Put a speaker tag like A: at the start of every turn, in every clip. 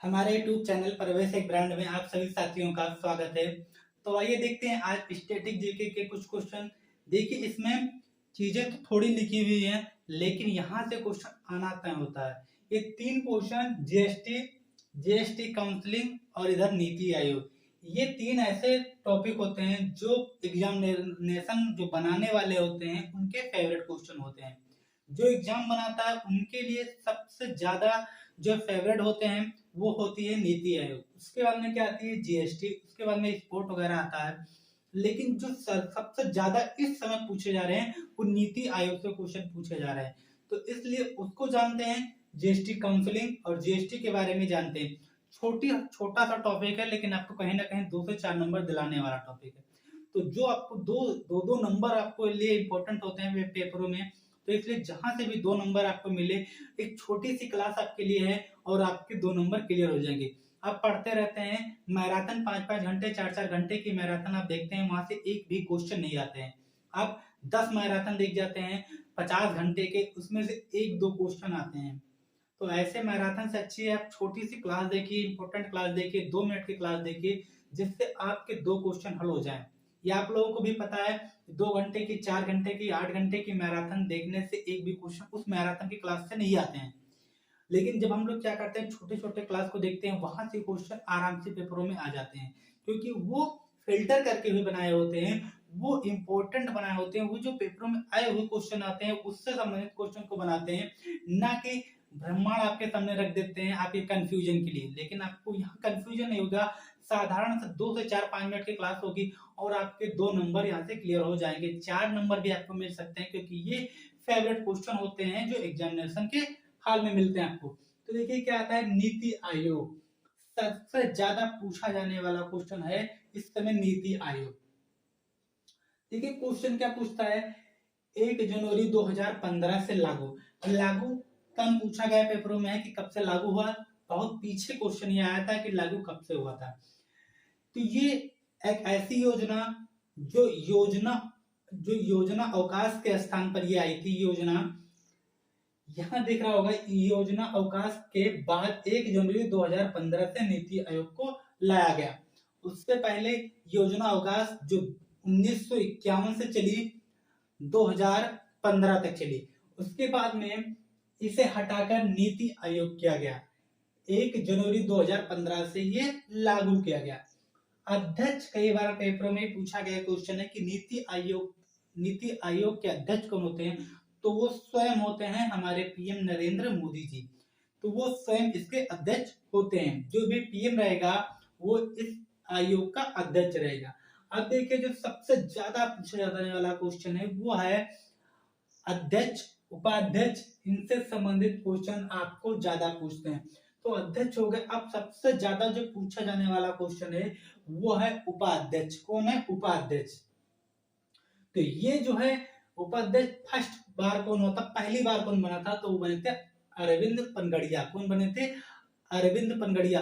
A: हमारे YouTube channel प्रवेश एक ब्रांड में आप सभी साथियों का स्वागत है। तो आइए देखते हैं आज स्टैटिक जीके के कुछ क्वेश्चन। देखिए इसमें चीजें तो थोड़ी लिखी हुई हैं, लेकिन यहाँ से क्वेश्चन आना तय होता है। ये तीन क्वेश्चन जीएसटी काउंसलिंग और इधर नीति आयोग, ये तीन ऐसे टॉपिक होते हैं जो एग्जामिनेशन जो बनाने वाले होते हैं उनके फेवरेट क्वेश्चन होते हैं। जो एग्जाम बनाता है उनके लिए सबसे ज्यादा जो फेवरेट होते हैं वो होती है नीति आयोग। उसके बाद में क्या आती है जीएसटी, उसके बाद में स्पोर्ट वगैरह आता है। लेकिन जो सबसे ज्यादा इस समय पूछे जा रहे हैं वो नीति आयोग से क्वेश्चन पूछे जा रहे हैं, तो इसलिए उसको जानते हैं। जीएसटी काउंसलिंग और जीएसटी के बारे में जानते हैं। छोटा सा टॉपिक है, लेकिन आपको कहीं ना कहीं 2 से 4 नंबर दिलाने वाला टॉपिक है। तो जो आपको दो नंबर आपको लिए इंपॉर्टेंट होते हैं पेपरों में, तो इसलिए जहां से भी 2 नंबर आपको मिले, एक छोटी सी क्लास आपके लिए है और आपके 2 नंबर क्लियर हो जाएंगे। आप पढ़ते रहते हैं मैराथन, 5-5 घंटे 4-4 घंटे की मैराथन आप देखते हैं, वहां से एक भी क्वेश्चन नहीं आते हैं। आप 10 मैराथन देख जाते हैं 50 घंटे के, उसमें से 1-2 क्वेश्चन आते हैं। तो ऐसे मैराथन से अच्छी है आप छोटी सी क्लास देखिए, इंपॉर्टेंट क्लास देखिए, 2 मिनट की क्लास देखिए, जिससे आपके 2 क्वेश्चन हल हो जाएं। ये आप लोगों को भी पता है, 2 घंटे की, 4 घंटे की, 8 घंटे की मैराथन देखने से एक भी क्वेश्चन उस मैराथन की क्लास से नहीं आते हैं। लेकिन जब हम लोग क्या करते हैं, छोटे छोटे क्लास को देखते हैं, वहां से क्वेश्चन आराम से पेपरों में आ जाते हैं, क्योंकि वो फिल्टर करके हुए बनाए होते हैं, वो इंपॉर्टेंट बनाए होते हैं। वो जो पेपरों में आए हुए क्वेश्चन आते हैं उससे संबंधित क्वेश्चन को बनाते हैं, ना कि ब्रह्मांड आपके सामने रख देते हैं आपके कंफ्यूजन के लिए। लेकिन आपको यहाँ कंफ्यूजन नहीं होगा, साधारण से 2 से 4-5 मिनट की क्लास होगी और आपके 2 नंबर यहाँ से क्लियर हो जाएंगे। 4 नंबर भी आपको मिल सकते हैं, क्योंकि ये फेवरेट क्वेश्चन होते हैं जो एग्जामिनेशन के हाल में मिलते हैं आपको। तो देखिए क्या आता है, नीति आयोग सबसे ज्यादा पूछा जाने वाला क्वेश्चन है इस समय, नीति आयोग। देखिए क्वेश्चन क्या पूछता है, 1 जनवरी 2015 से लागू। लागू कम पूछा गया पेपरों में है कि कब से लागू हुआ। बहुत पीछे क्वेश्चन ये आया था कि लागू कब से हुआ था। तो ये एक ऐसी योजना जो योजना अवकाश के स्थान पर ये आई थी। योजना यहाँ देख रहा होगा, योजना अवकाश के बाद 1 जनवरी 2015 से नीति आयोग को लाया गया। उससे पहले योजना अवकाश जो 1951 से चली 2015 तक चली, उसके बाद में इसे हटाकर नीति आयोग किया गया। 1 जनवरी 2015 से ये लागू किया गया। अध्यक्ष कई बार पेपरों में पूछा गया क्वेश्चन है कि नीति आयोग के अध्यक्ष कौन होते हैं, तो वो स्वयं होते हैं हमारे पीएम नरेंद्र मोदी जी। तो वो स्वयं इसके अध्यक्ष होते हैं। जो भी पीएम रहेगा वो इस आयोग का अध्यक्ष रहेगा। अब देखिए जो सबसे ज्यादा पूछा जाने वाला क्वेश्चन है वो है अध्यक्ष, उपाध्यक्ष, इनसे संबंधित क्वेश्चन आपको ज्यादा पूछते हैं। तो अध्यक्ष हो गए। अब सबसे ज्यादा जो पूछा जाने वाला क्वेश्चन है वो है उपाध्यक्ष। कौन है उपाध्यक्ष? तो ये जो है उपाध्यक्ष फर्स्ट बार कौन होता, पहली बार कौन बना था, तो वो बने थे अरविंद पनगड़िया। कौन बने थे? अरविंद पनगड़िया।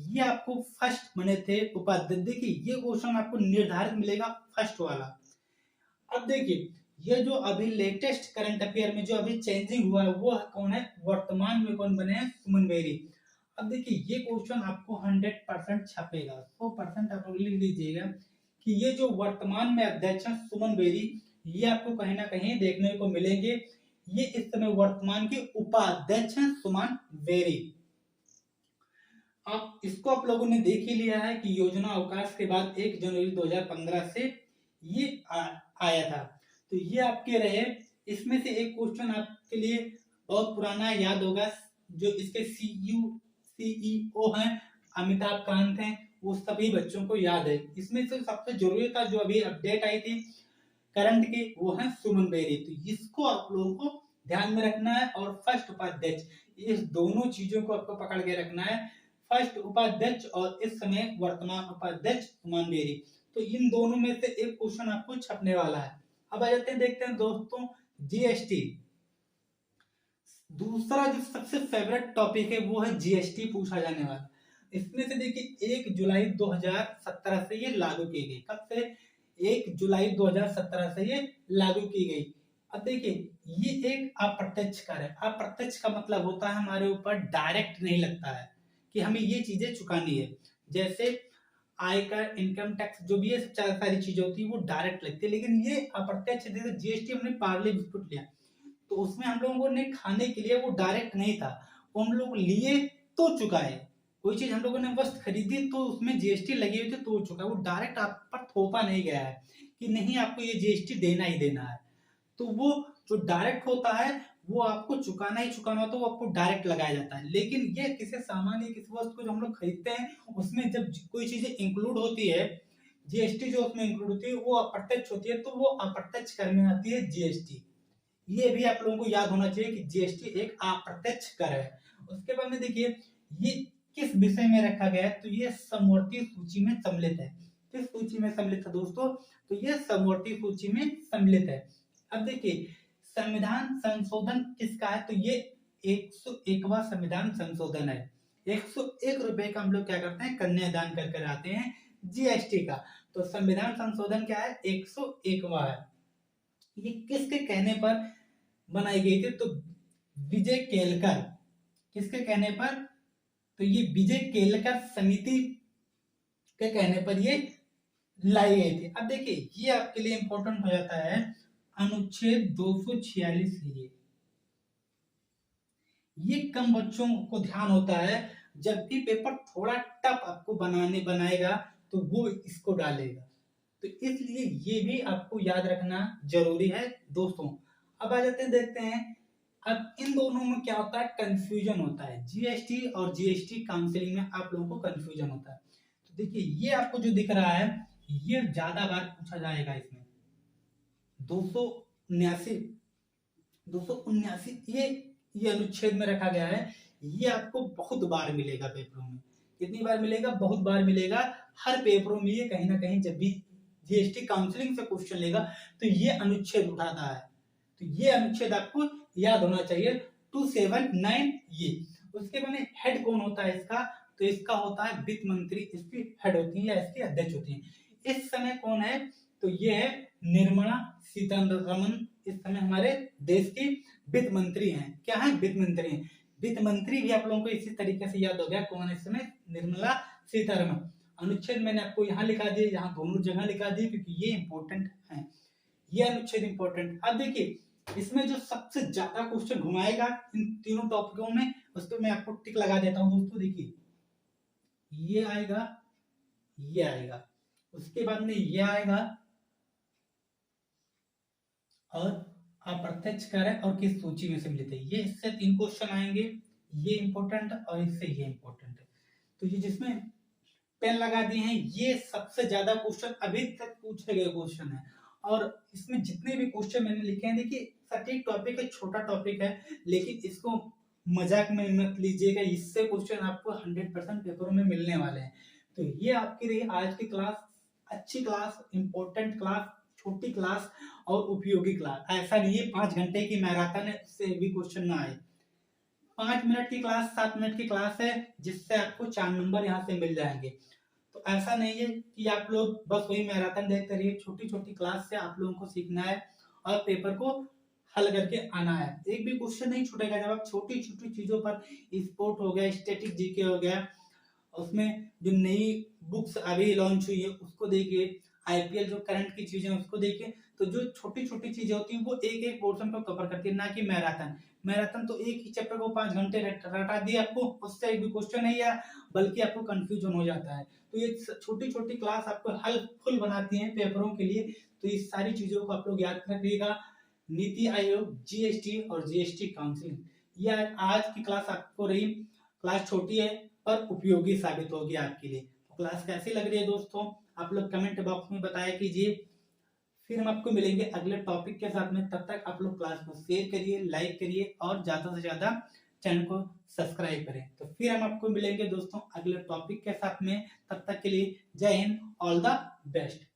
A: ये आपको फर्स्ट बने थे उपाध्यक्ष। देखिए ये क्वेश्चन आपको निर्धारित मिलेगा फर्स्ट वाला। अब देखिए ये जो अभी लेटेस्ट करंट अफेयर में जो अभी चेंजिंग हुआ है वो कौन है, वर्तमान में कौन बने हैं, सुमन बेरी। अब देखिए ये क्वेश्चन आपको 100% छपेगा, 100% आप लिख लीजिएगा कि ये जो वर्तमान में अध्यक्ष हैं सुमन बेरी, ये आपको कहीं ना कहीं देखने को मिलेंगे। ये इस समय वर्तमान के उपाध्यक्ष हैं सुमन बेरी। अब इसको आप लोगों ने देख ही लिया है कि योजना अवकाश के बाद 1 जनवरी 2015 से ये आया था। तो ये आपके रहे। इसमें से एक क्वेश्चन आपके लिए बहुत पुराना याद होगा, जो इसके सीईओ हैं अमिताभ कांत हैं, वो सभी बच्चों को याद है। इसमें से सबसे जरूरी था जो अभी अपडेट आई थी करंट की, वो है सुमन बेरी। तो इसको आप लोगों को ध्यान में रखना है। और फर्स्ट उपाध्यक्ष, इस दोनों चीजों को आपको पकड़ के रखना है, फर्स्ट उपाध्यक्ष और इस समय वर्तमान उपाध्यक्ष सुमन बेरी। तो इन दोनों में से एक क्वेश्चन आपको छपने वाला है। अब आ जाते हैं, देखते हैं दोस्तों जीएसटी। दूसरा जो सबसे फेवरेट टॉपिक है वो है जीएसटी पूछा जाने वाला। इसमें से देखिए 1 जुलाई 2017 से ये लागू की गई। कब से? 1 जुलाई 2017 से ये लागू की गई। अब देखिए ये एक अप्रत्यक्ष कर है। अप्रत्यक्ष का मतलब होता है हमारे ऊपर डायरेक्ट नहीं लगता है कि हमें ये चीजें चुकानी है। जैसे आयकर, इनकम टैक्स, जो भी ये सारी चीजें होती है वो डायरेक्ट लगती है, लेकिन ये अप्रत्यक्ष, जैसे जीएसटी हमने पार्ले बिस्कुट लिया तो उसमें हम लोगों ने खाने के लिए वो डायरेक्ट नहीं था, वो हम लोग लिए तो चुकाए। कोई चीज हम लोगों ने वस्तु खरीदी तो उसमें जीएसटी लगी हुई थी तो चुका, वो डायरेक्ट आप पर थोपा नहीं गया है कि नहीं आपको ये जीएसटी देना ही देना है। तो वो जो डायरेक्ट होता है वो आपको चुकाना ही चुकाना होता है, वो आपको डायरेक्ट लगाया जाता है। लेकिन ये किसी सामान या किसी वस्तु को जो हम लोग खरीदते हैं उसमें जब कोई चीजें इंक्लूड होती है, जीएसटी जो उसमें इंक्लूड होती है वो अप्रत्यक्ष होती है, तो वो अप्रत्यक्ष कर में आती है जीएसटी। ये भी आप लोगों को याद होना चाहिए कि जीएसटी एक अप्रत्यक्ष कर है। उसके बाद में देखिए ये किस विषय में रखा गया है, तो ये समवर्ती सूची में सम्मिलित है। किस सूची में सम्मिलित है दोस्तों, तो ये समवर्ती सूची में सम्मिलित है। अब देखिए संविधान संशोधन किसका है, तो ये 101वां संविधान संशोधन है। 101 रुपए का हम लोग क्या करते हैं, कन्यादान कर कर आते हैं जीएसटी का। तो संविधान संशोधन क्या है, 101वां है। ये किसके कहने पर बनाई गई थी, तो विजय केलकर, किसके कहने पर, तो ये विजय केलकर समिति के कहने पर ये लाई गई थी। अब देखिए ये आपके लिए इंपॉर्टेंट हो जाता है अनुच्छेद 246 ये कम बच्चों को ध्यान होता है, जब भी पेपर थोड़ा टफ आपको बनाएगा तो वो इसको डालेगा, तो इसलिए ये भी आपको याद रखना जरूरी है दोस्तों। अब आ जाते हैं, देखते हैं अब इन दोनों में क्या होता है, कंफ्यूजन होता है। जीएसटी और जीएसटी काउंसलिंग में आप लोगों को कंफ्यूजन होता है। तो देखिए ये आपको जो दिख रहा है ये ज्यादा बार पूछा जाएगा, इसमें 279 ये अनुच्छेद में रखा गया है। ये आपको बहुत बार मिलेगा पेपरों में। कितनी बार मिलेगा, बहुत बार मिलेगा। हर पेपरों में ये कहीं ना कहीं जब भी जीएसटी काउंसलिंग से क्वेश्चन लेगा तो ये अनुच्छेद उठाता है, तो ये अनुच्छेद आपको याद होना चाहिए 279 ये। उसके बाद हेड कौन होता है इसका, तो इसका होता है वित्त मंत्री, इसकी हेड होती है या इसकी अध्यक्ष होती है। इस समय कौन है, तो ये है निर्मला सीतारमण, इस समय हमारे देश की वित्त मंत्री हैं। क्या है, वित्त मंत्री हैं। वित्त मंत्री भी आप लोगों को इसी तरीके से याद हो गया, कौन है इस समय, निर्मला सीतारमण। अनुच्छेद मैंने आपको यहाँ लिखा दिया, यहाँ दोनों जगह लिखा दिया क्योंकि ये इंपॉर्टेंट है, ये अनुच्छेद इंपॉर्टेंट। अब देखिए इसमें जो सबसे ज्यादा क्वेश्चन घुमाएगा इन तीनों टॉपिकों में, उस पर मैं आपको टिक लगा देता हूँ दोस्तों। देखिए ये आएगा, ये आएगा, उसके बाद में ये आएगा, और अप्रत्यक्ष कर है और किस सूची में सम्मिलित है। ये इससे 3 क्वेश्चन आएंगे, ये इंपॉर्टेंट और इससे ये इंपॉर्टेंट है। तो ये जिसमें पेन लगा दिए हैं ये सबसे ज्यादा क्वेश्चन अभी तक पूछे गए क्वेश्चन है। और इसमें जितने भी क्वेश्चन मैंने लिखे हैं, देखिए सटीक टॉपिक है, छोटा टॉपिक है, लेकिन इसको मजाक में मत लीजिएगा, इससे क्वेश्चन आपको 100% पेपरों में मिलने वाले हैं। तो ये आपके लिए आज की क्लास, अच्छी क्लास, इंपॉर्टेंट क्लास, छोटी क्लास और उपयोगी क्लास। ऐसा नहीं है 5 घंटे की मैराथन है उससे भी क्वेश्चन ना आए। 5 मिनट की क्लास, 7 मिनट की क्लास है, जिससे आपको 4 नंबर यहाँ से मिल जाएंगे। तो ऐसा नहीं है कि आप लोग बस वही मैराथन देखते रहिए, छोटी छोटी क्लास से आप लोगों को सीखना है और पेपर को हल करके आना है। एक भी क्वेश्चन नहीं छूटेगा जब आप छोटी छोटी चीजों पर, स्पोर्ट हो गया, स्टैटिक जीके हो गया, उसमें जो नई बुक्स अभी लॉन्च हुई है उसको देखिए, आईपीएल जो करंट की चीजें उसको देखिए। तो जो छोटी छोटी चीजें होती हैं वो एक एक पोर्शन को कवर करती है, ना कि मैराथन। मैराथन तो एक ही चैप्टर को 5 घंटे रटा दिया आपको, उससे एक भी क्वेश्चन नहीं आया, बल्कि आपको कंफ्यूजन हो जाता है। तो ये छोटी छोटी क्लास आपको हेल्पफुल बनाती हैं पेपरों के लिए। तो इस सारी चीजों को आप लोग याद रखिएगा। नीति आयोग, जीएसटी और जीएसटी काउंसिल, यह आज की क्लास आपको रही। क्लास छोटी है पर उपयोगी साबित होगी आपके लिए। तो क्लास कैसी लग रही है दोस्तों, आप लोग कमेंट बॉक्स में बताया कीजिए। फिर हम आपको मिलेंगे अगले टॉपिक के साथ में। तब तक आप लोग क्लास को शेयर करिए, लाइक करिए और ज्यादा से ज्यादा चैनल को सब्सक्राइब करें। तो फिर हम आपको मिलेंगे दोस्तों अगले टॉपिक के साथ में। तब तक के लिए जय हिंद, ऑल द बेस्ट।